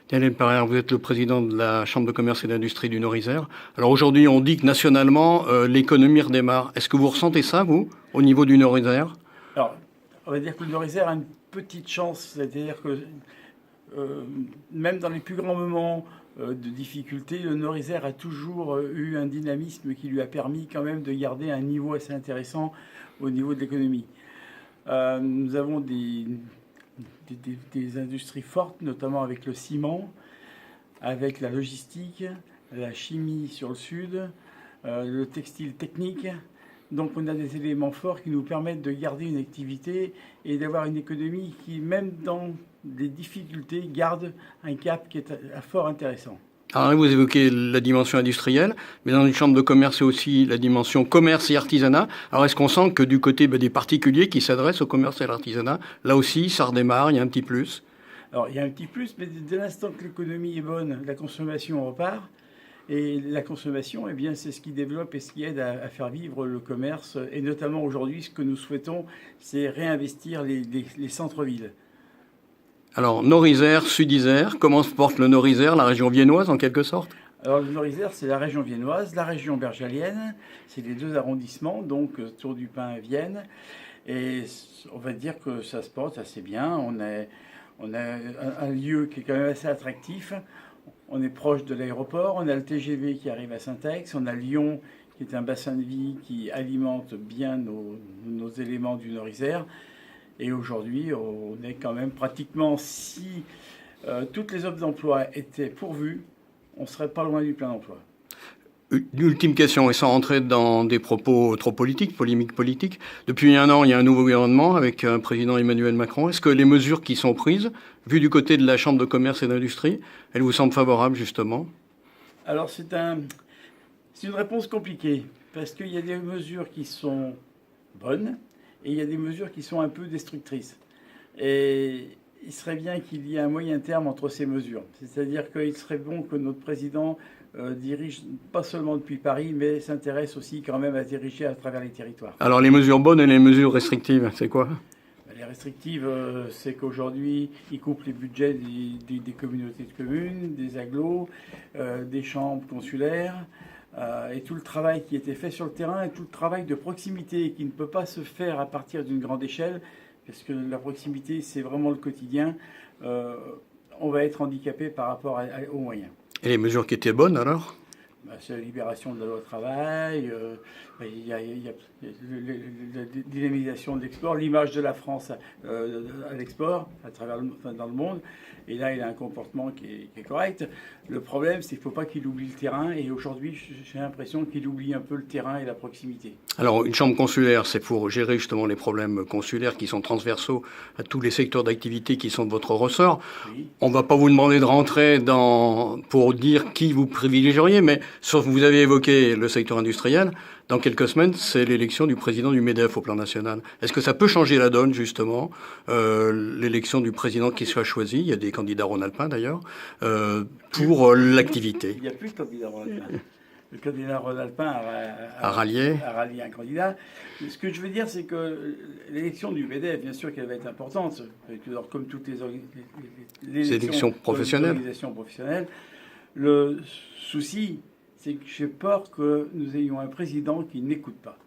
Daniel Pereire, vous êtes le président de la Chambre de commerce et d'industrie du Nord-Isère. Alors aujourd'hui, on dit que nationalement, l'économie redémarre. Est-ce que vous ressentez ça, vous, au niveau du Nord-Isère? Alors, on va dire que le Nord-Isère a une petite chance, c'est-à-dire que même dans les plus grands moments de difficulté, le Nord-Isère a toujours eu un dynamisme qui lui a permis quand même de garder un niveau assez intéressant au niveau de l'économie. Nous avons des industries fortes, notamment avec le ciment, avec la logistique, la chimie sur le sud, le textile technique. Donc on a des éléments forts qui nous permettent de garder une activité et d'avoir une économie qui, même dans des difficultés, garde un cap qui est fort intéressant. Alors là, vous évoquez la dimension industrielle, mais dans une chambre de commerce, c'est aussi la dimension commerce et artisanat. Alors est-ce qu'on sent que du côté des particuliers qui s'adressent au commerce et à l'artisanat, là aussi, ça redémarre, il y a un petit plus? Alors il y a un petit plus, mais dès l'instant que l'économie est bonne, la consommation repart. Et la consommation, eh bien, c'est ce qui développe et ce qui aide à faire vivre le commerce. Et notamment aujourd'hui, ce que nous souhaitons, c'est réinvestir les centres-villes. Alors Nord-Isère, Sud-Isère, comment se porte le Nord-Isère, la région viennoise en quelque sorte? Alors le Nord-Isère, c'est la région viennoise, la région bergalienne, c'est les deux arrondissements, donc Tour du Pin et Vienne. Et on va dire que ça se porte assez bien. On a un lieu qui est quand même assez attractif. On est proche de l'aéroport, on a le TGV qui arrive à Saint-Ex, on a Lyon qui est un bassin de vie qui alimente bien nos éléments du Nord-Isère. Et aujourd'hui, on est quand même pratiquement, si toutes les offres d'emploi étaient pourvues, on serait pas loin du plein emploi. Une ultime question, et sans rentrer dans des propos trop politiques, polémiques politiques. Depuis un an, il y a un nouveau gouvernement avec un président Emmanuel Macron. Est-ce que les mesures qui sont prises, vues du côté de la Chambre de commerce et d'industrie, elles vous semblent favorables justement? Alors c'est une réponse compliquée, parce qu'il y a des mesures qui sont bonnes et il y a des mesures qui sont un peu destructrices. Et il serait bien qu'il y ait un moyen terme entre ces mesures. C'est-à-dire qu'il serait bon que notre président dirige pas seulement depuis Paris, mais s'intéresse aussi quand même à diriger à travers les territoires. Alors les mesures bonnes et les mesures restrictives, c'est quoi? Les restrictives, c'est qu'aujourd'hui, ils coupent les budgets des communautés de communes, des agglos, des chambres consulaires, et tout le travail qui était fait sur le terrain, et tout le travail de proximité qui ne peut pas se faire à partir d'une grande échelle, parce que la proximité, c'est vraiment le quotidien. On va être handicapé par rapport aux moyens. Et les mesures qui étaient bonnes alors? C'est la libération de la loi travail, il y a la dynamisation de l'export, l'image de la France à l'export, à travers dans le monde. Et là, il a un comportement qui est correct. Le problème, c'est qu'il ne faut pas qu'il oublie le terrain. Et aujourd'hui, j'ai l'impression qu'il oublie un peu le terrain et la proximité. Alors, une chambre consulaire, c'est pour gérer justement les problèmes consulaires qui sont transversaux à tous les secteurs d'activité qui sont de votre ressort. Oui. On ne va pas vous demander de rentrer pour dire qui vous privilégieriez, mais sauf que vous avez évoqué le secteur industriel. Dans quelques semaines, c'est l'élection du président du MEDEF au plan national. Est-ce que ça peut changer la donne, justement, l'élection du président qui soit choisi? Il y a des candidats rhône-alpins, d'ailleurs, pour l'activité. Il n'y a plus de candidat rhône-alpin. Le candidat rhône-alpin a rallié un candidat. Ce que je veux dire, c'est que l'élection du MEDEF, bien sûr qu'elle va être importante, comme toutes les élections professionnelles. Le souci, c'est que j'ai peur que nous ayons un président qui n'écoute pas.